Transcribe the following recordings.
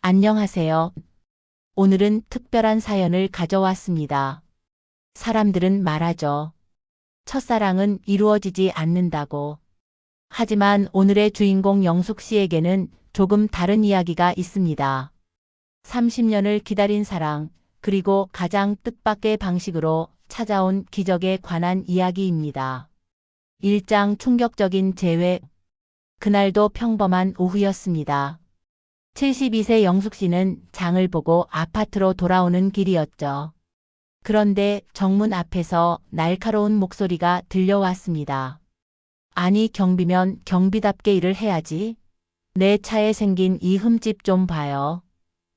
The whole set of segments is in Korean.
안녕하세요. 오늘은 특별한 사연을 가져왔습니다. 사람들은 말하죠. 첫사랑은 이루어지지 않는다고. 하지만 오늘의 주인공 영숙 씨에게는 조금 다른 이야기가 있습니다. 30년을 기다린 사랑, 그리고 가장 뜻밖의 방식으로 찾아온 기적에 관한 이야기입니다. 일장 충격적인 재회. 그날도 평범한 오후였습니다. 72세 영숙 씨는 장을 보고 아파트로 돌아오는 길이었죠. 그런데 정문 앞에서 날카로운 목소리가 들려왔습니다. 아니, 경비면 경비답게 일을 해야지. 내 차에 생긴 이 흠집 좀 봐요.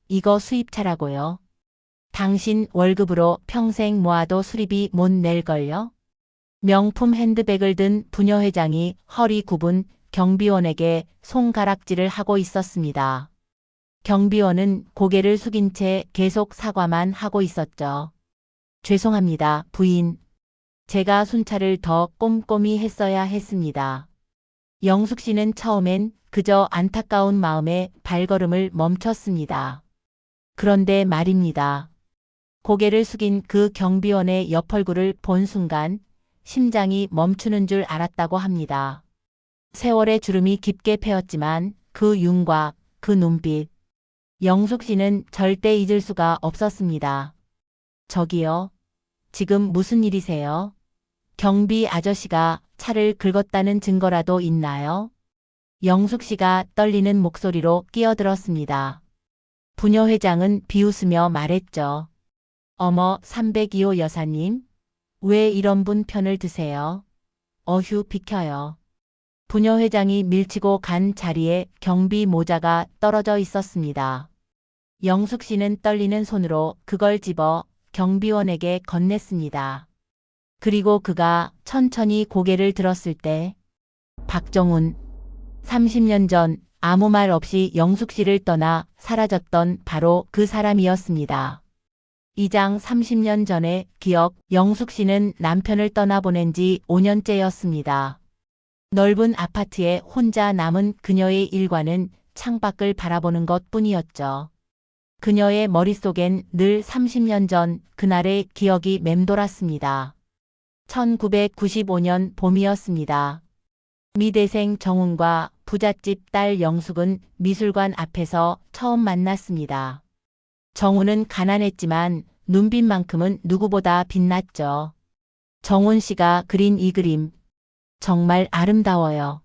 이거 수입차라고요. 당신 월급으로 평생 모아도 수리비 못 낼걸요? 명품 핸드백을 든 부녀 회장이 허리 굽은 경비원에게 손가락질을 하고 있었습니다. 경비원은 고개를 숙인 채 계속 사과만 하고 있었죠. 죄송합니다, 부인. 제가 순찰을 더 꼼꼼히 했어야 했습니다. 영숙 씨는 처음엔 그저 안타까운 마음에 발걸음을 멈췄습니다. 그런데 말입니다. 고개를 숙인 그 경비원의 옆얼굴을 본 순간 심장이 멈추는 줄 알았다고 합니다. 세월의 주름이 깊게 패였지만 그 윤곽, 그 눈빛, 영숙 씨는 절대 잊을 수가 없었습니다. 저기요. 지금 무슨 일이세요? 경비 아저씨가 차를 긁었다는 증거라도 있나요? 영숙 씨가 떨리는 목소리로 끼어들었습니다. 부녀 회장은 비웃으며 말했죠. 어머, 302호 여사님. 왜 이런 분 편을 드세요? 어휴, 비켜요. 부녀 회장이 밀치고 간 자리에 경비 모자가 떨어져 있었습니다. 영숙 씨는 떨리는 손으로 그걸 집어 경비원에게 건넸습니다. 그리고 그가 천천히 고개를 들었을 때 박정훈, 30년 전 아무 말 없이 영숙 씨를 떠나 사라졌던 바로 그 사람이었습니다. 이장 30년 전의 기억. 영숙 씨는 남편을 떠나보낸 지 5년째였습니다. 넓은 아파트에 혼자 남은 그녀의 일과는 창밖을 바라보는 것뿐이었죠. 그녀의 머릿속엔 늘 30년 전 그날의 기억이 맴돌았습니다. 1995년 봄이었습니다. 미대생 정훈과 부잣집 딸 영숙은 미술관 앞에서 처음 만났습니다. 정훈은 가난했지만 눈빛만큼은 누구보다 빛났죠. 정훈 씨가 그린 이 그림, 정말 아름다워요.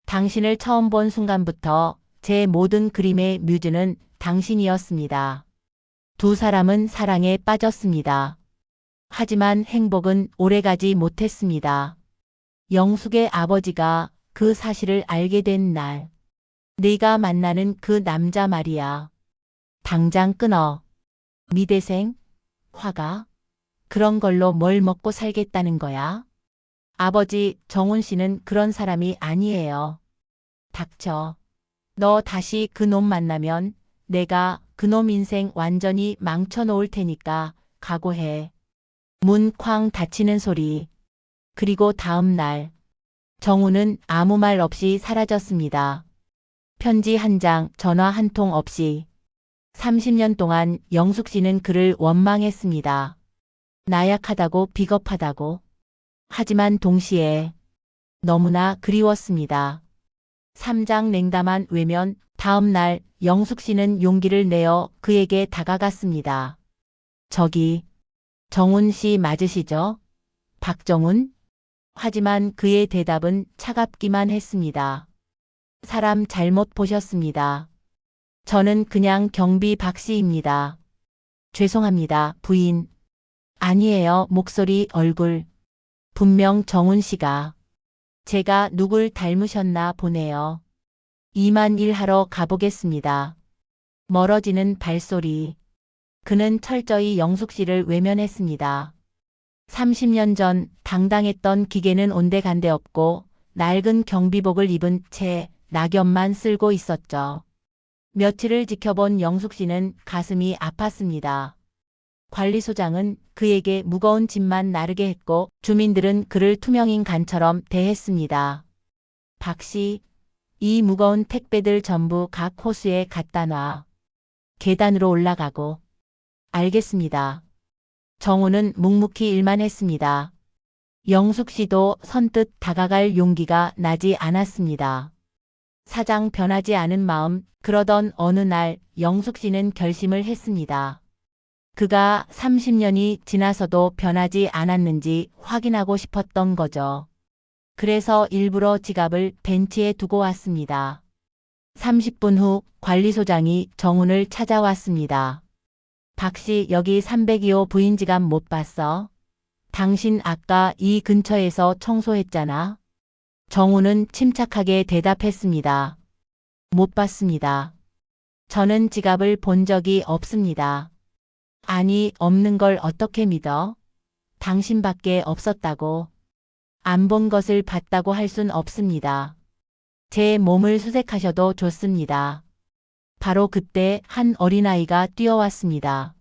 당신을 처음 본 순간부터 제 모든 그림의 뮤즈는 당신이었습니다. 두 사람은 사랑에 빠졌습니다. 하지만 행복은 오래가지 못했습니다. 영숙의 아버지가 그 사실을 알게 된 날. 네가 만나는 그 남자 말이야. 당장 끊어. 미대생? 화가? 그런 걸로 뭘 먹고 살겠다는 거야? 아버지, 정훈 씨는 그런 사람이 아니에요. 닥쳐. 너 다시 그놈 만나면 내가 그놈 인생 완전히 망쳐놓을 테니까 각오해. 문 쾅 닫히는 소리. 그리고 다음 날 정훈은 아무 말 없이 사라졌습니다. 편지 한 장, 전화 한 통 없이. 30년 동안 영숙 씨는 그를 원망했습니다. 나약하다고, 비겁하다고. 하지만 동시에 너무나 그리웠습니다. 3장 냉담한 외면. 다음 날 영숙 씨는 용기를 내어 그에게 다가갔습니다. 저기, 정훈 씨 맞으시죠? 박정훈? 하지만 그의 대답은 차갑기만 했습니다. 사람 잘못 보셨습니다. 저는 그냥 경비 박 씨입니다. 죄송합니다, 부인. 아니에요, 목소리, 얼굴. 분명 정훈 씨가. 제가 누굴 닮으셨나 보네요. 이만 일하러 가보겠습니다. 멀어지는 발소리. 그는 철저히 영숙 씨를 외면했습니다. 30년 전 당당했던 기계는 온데간데 없고 낡은 경비복을 입은 채 낙엽만 쓸고 있었죠. 며칠을 지켜본 영숙 씨는 가슴이 아팠습니다. 관리소장은 그에게 무거운 짐만 나르게 했고 주민들은 그를 투명인간처럼 대했습니다. 박 씨, 이 무거운 택배들 전부 각 호수에 갖다 놔. 계단으로 올라가고. 알겠습니다. 정우는 묵묵히 일만 했습니다. 영숙 씨도 선뜻 다가갈 용기가 나지 않았습니다. 사장 변하지 않은 마음, 그러던 어느 날 영숙 씨는 결심을 했습니다. 그가 30년이 지나서도 변하지 않았는지 확인하고 싶었던 거죠. 그래서 일부러 지갑을 벤치에 두고 왔습니다. 30분 후 관리소장이 정훈을 찾아왔습니다. 박 씨, 여기 302호 부인 지갑 못 봤어? 당신 아까 이 근처에서 청소했잖아. 정훈은 침착하게 대답했습니다. 못 봤습니다. 저는 지갑을 본 적이 없습니다. 아니, 없는 걸 어떻게 믿어? 당신밖에 없었다고. 안 본 것을 봤다고 할 순 없습니다. 제 몸을 수색하셔도 좋습니다. 바로 그때 한 어린아이가 뛰어왔습니다.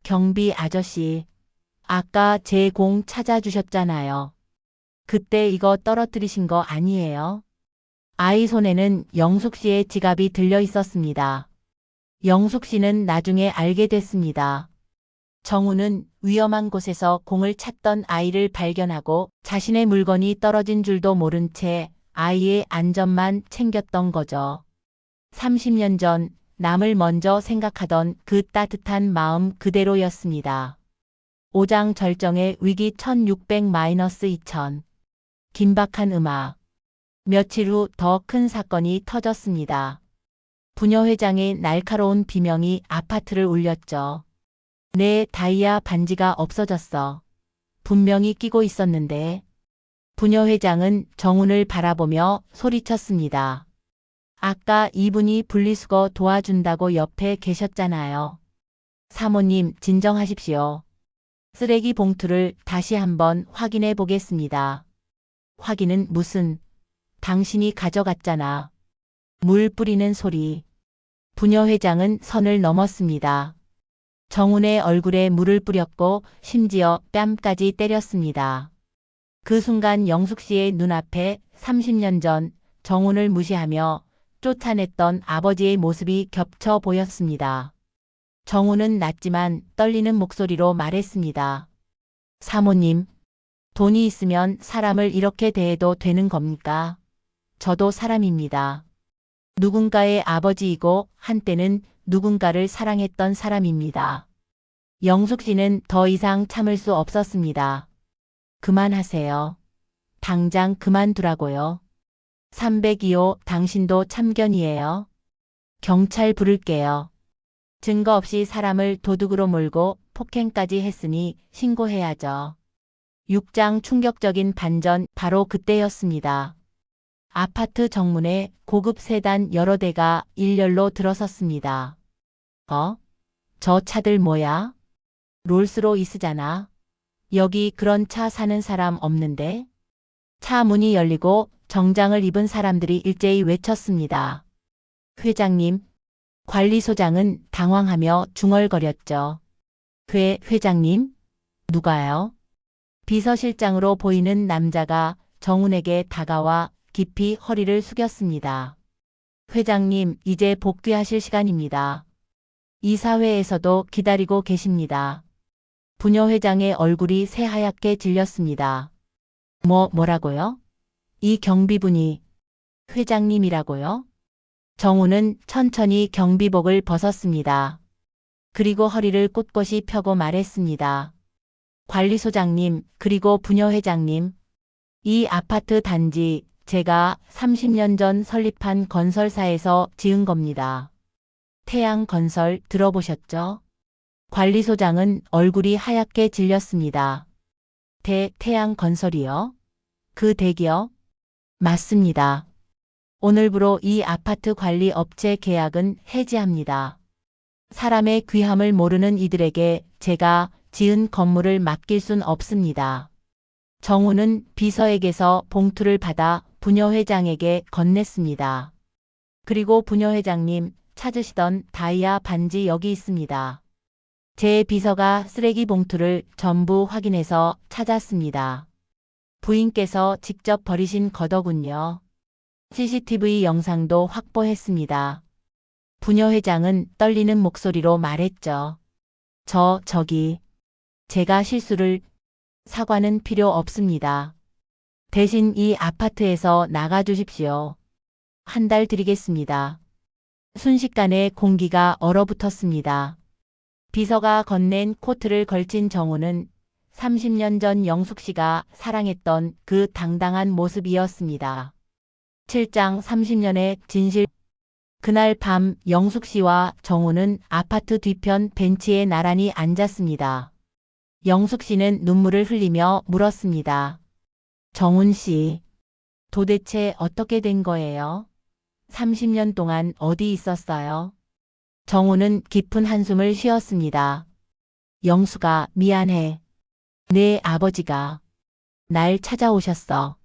경비 아저씨, 아까 제 공 찾아주셨잖아요. 그때 이거 떨어뜨리신 거 아니에요? 아이 손에는 영숙 씨의 지갑이 들려 있었습니다. 영숙 씨는 나중에 알게 됐습니다. 정우는 위험한 곳에서 공을 찾던 아이를 발견하고 자신의 물건이 떨어진 줄도 모른 채 아이의 안전만 챙겼던 거죠. 30년 전 남을 먼저 생각하던 그 따뜻한 마음 그대로였습니다. 5장 절정의 위기 1600-2000. 긴박한 음악. 며칠 후 더 큰 사건이 터졌습니다. 부녀 회장의 날카로운 비명이 아파트를 울렸죠. 내 다이아 반지가 없어졌어. 분명히 끼고 있었는데. 부녀 회장은 정훈을 바라보며 소리쳤습니다. 아까 이분이 분리수거 도와준다고 옆에 계셨잖아요. 사모님, 진정하십시오. 쓰레기 봉투를 다시 한번 확인해 보겠습니다. 확인은 무슨? 당신이 가져갔잖아. 물 뿌리는 소리. 부녀 회장은 선을 넘었습니다. 정훈의 얼굴에 물을 뿌렸고 심지어 뺨까지 때렸습니다. 그 순간 영숙 씨의 눈앞에 30년 전 정훈을 무시하며 쫓아냈던 아버지의 모습이 겹쳐 보였습니다. 정훈은 낮지만 떨리는 목소리로 말했습니다. 사모님, 돈이 있으면 사람을 이렇게 대해도 되는 겁니까? 저도 사람입니다. 누군가의 아버지이고 한때는 누군가를 사랑했던 사람입니다. 영숙 씨는 더 이상 참을 수 없었습니다. 그만하세요. 당장 그만두라고요. 302호, 당신도 참견이에요. 경찰 부를게요. 증거 없이 사람을 도둑으로 몰고 폭행까지 했으니 신고해야죠. 6장 충격적인 반전, 바로 그때였습니다. 아파트 정문에 고급 세단 여러 대가 일렬로 들어섰습니다. 저 차들 뭐야? 롤스로이스잖아. 여기 그런 차 사는 사람 없는데? 차 문이 열리고 정장을 입은 사람들이 일제히 외쳤습니다. 회장님. 관리소장은 당황하며 중얼거렸죠. 회장님? 누가요? 비서실장으로 보이는 남자가 정훈에게 다가와 깊이 허리를 숙였습니다. 회장님, 이제 복귀하실 시간입니다. 이사회에서도 기다리고 계십니다. 부녀 회장의 얼굴이 새하얗게 질렸습니다. 뭐라고요? 이 경비분이 회장님이라고요? 정훈은 천천히 경비복을 벗었습니다. 그리고 허리를 꼿꼿이 펴고 말했습니다. 관리소장님, 그리고 부녀 회장님, 이 아파트 단지 제가 30년 전 설립한 건설사에서 지은 겁니다. 태양건설 들어보셨죠? 관리소장은 얼굴이 하얗게 질렸습니다. 태양건설이요? 그 대기업? 맞습니다. 오늘부로 이 아파트 관리 업체 계약은 해지합니다. 사람의 귀함을 모르는 이들에게 제가 지은 건물을 맡길 순 없습니다. 정훈은 비서에게서 봉투를 받아 부녀 회장에게 건넸습니다. 그리고 부녀 회장님, 찾으시던 다이아 반지 여기 있습니다. 제 비서가 쓰레기 봉투를 전부 확인해서 찾았습니다. 부인께서 직접 버리신 거더군요. CCTV 영상도 확보했습니다. 부녀 회장은 떨리는 목소리로 말했죠. 저기, 제가 실수를, 사과는 필요 없습니다. 대신 이 아파트에서 나가 주십시오. 한 달 드리겠습니다. 순식간에 공기가 얼어붙었습니다. 비서가 건넨 코트를 걸친 정우는 30년 전 영숙 씨가 사랑했던 그 당당한 모습이었습니다. 7장 30년의 진실. 그날 밤 영숙 씨와 정우는 아파트 뒤편 벤치에 나란히 앉았습니다. 영숙 씨는 눈물을 흘리며 물었습니다. 정훈 씨, 도대체 어떻게 된 거예요? 30년 동안 어디 있었어요? 정우는 깊은 한숨을 쉬었습니다. 영수가 미안해. 내 아버지가 날 찾아오셨어.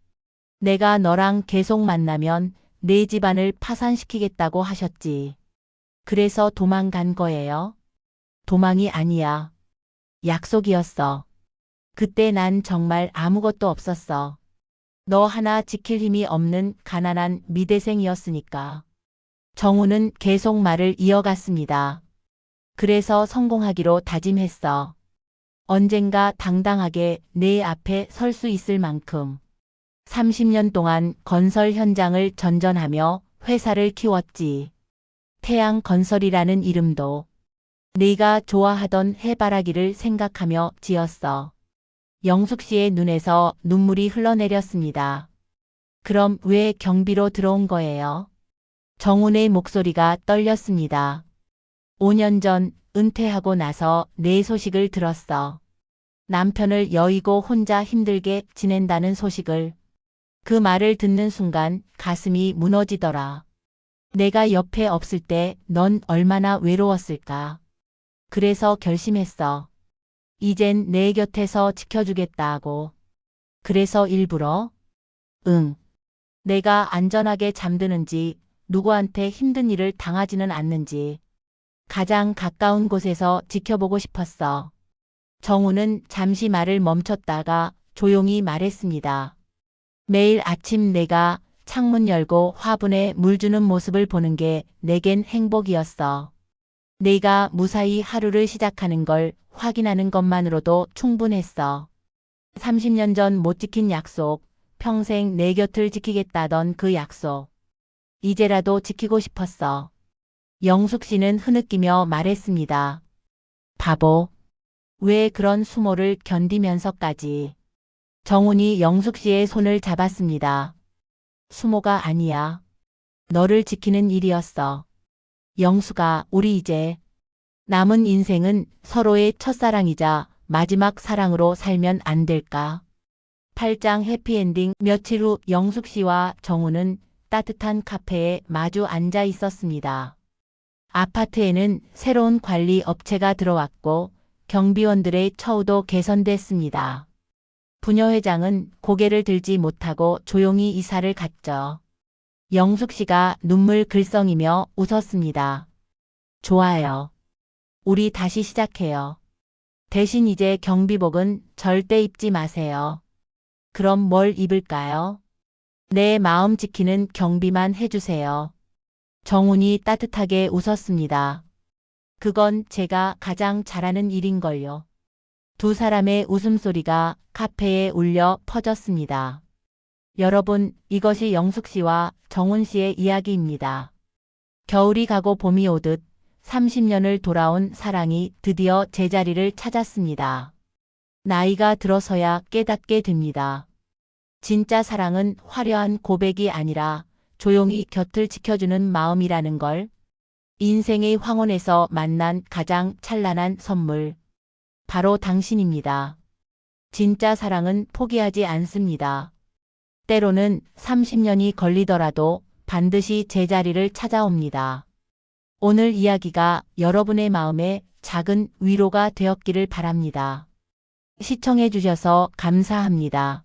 내가 너랑 계속 만나면 내 집안을 파산시키겠다고 하셨지. 그래서 도망간 거예요? 도망이 아니야. 약속이었어. 그때 난 정말 아무것도 없었어. 너 하나 지킬 힘이 없는 가난한 미대생이었으니까. 정우는 계속 말을 이어갔습니다. 그래서 성공하기로 다짐했어. 언젠가 당당하게 내 앞에 설 수 있을 만큼. 30년 동안 건설 현장을 전전하며 회사를 키웠지. 태양건설이라는 이름도 네가 좋아하던 해바라기를 생각하며 지었어. 영숙 씨의 눈에서 눈물이 흘러내렸습니다. 그럼 왜 경비로 들어온 거예요? 정훈의 목소리가 떨렸습니다. 5년 전 은퇴하고 나서 내 소식을 들었어. 남편을 여의고 혼자 힘들게 지낸다는 소식을. 그 말을 듣는 순간 가슴이 무너지더라. 내가 옆에 없을 때 넌 얼마나 외로웠을까. 그래서 결심했어. 이젠 내 곁에서 지켜주겠다고. 그래서 일부러? 응. 내가 안전하게 잠드는지, 누구한테 힘든 일을 당하지는 않는지 가장 가까운 곳에서 지켜보고 싶었어. 정우는 잠시 말을 멈췄다가 조용히 말했습니다. 매일 아침 내가 창문 열고 화분에 물 주는 모습을 보는 게 내겐 행복이었어. 내가 무사히 하루를 시작하는 걸 확인하는 것만으로도 충분했어. 30년 전 못 지킨 약속, 평생 내 곁을 지키겠다던 그 약속. 이제라도 지키고 싶었어. 영숙 씨는 흐느끼며 말했습니다. 바보. 왜 그런 수모를 견디면서까지. 정훈이 영숙 씨의 손을 잡았습니다. 수모가 아니야. 너를 지키는 일이었어. 영숙아, 우리 이제 남은 인생은 서로의 첫사랑이자 마지막 사랑으로 살면 안 될까? 8장 해피엔딩. 며칠 후 영숙 씨와 정우는 따뜻한 카페에 마주 앉아 있었습니다. 아파트에는 새로운 관리 업체가 들어왔고 경비원들의 처우도 개선됐습니다. 부녀 회장은 고개를 들지 못하고 조용히 이사를 갔죠. 영숙 씨가 눈물 글썽이며 웃었습니다. 좋아요. 우리 다시 시작해요. 대신 이제 경비복은 절대 입지 마세요. 그럼 뭘 입을까요? 내 마음 지키는 경비만 해주세요. 정훈이 따뜻하게 웃었습니다. 그건 제가 가장 잘하는 일인걸요. 두 사람의 웃음소리가 카페에 울려 퍼졌습니다. 여러분, 이것이 영숙 씨와 정훈 씨의 이야기입니다. 겨울이 가고 봄이 오듯 30년을 돌아온 사랑이 드디어 제자리를 찾았습니다. 나이가 들어서야 깨닫게 됩니다. 진짜 사랑은 화려한 고백이 아니라 조용히 곁을 지켜주는 마음이라는 걸. 인생의 황혼에서 만난 가장 찬란한 선물. 바로 당신입니다. 진짜 사랑은 포기하지 않습니다. 때로는 30년이 걸리더라도 반드시 제자리를 찾아옵니다. 오늘 이야기가 여러분의 마음에 작은 위로가 되었기를 바랍니다. 시청해 주셔서 감사합니다.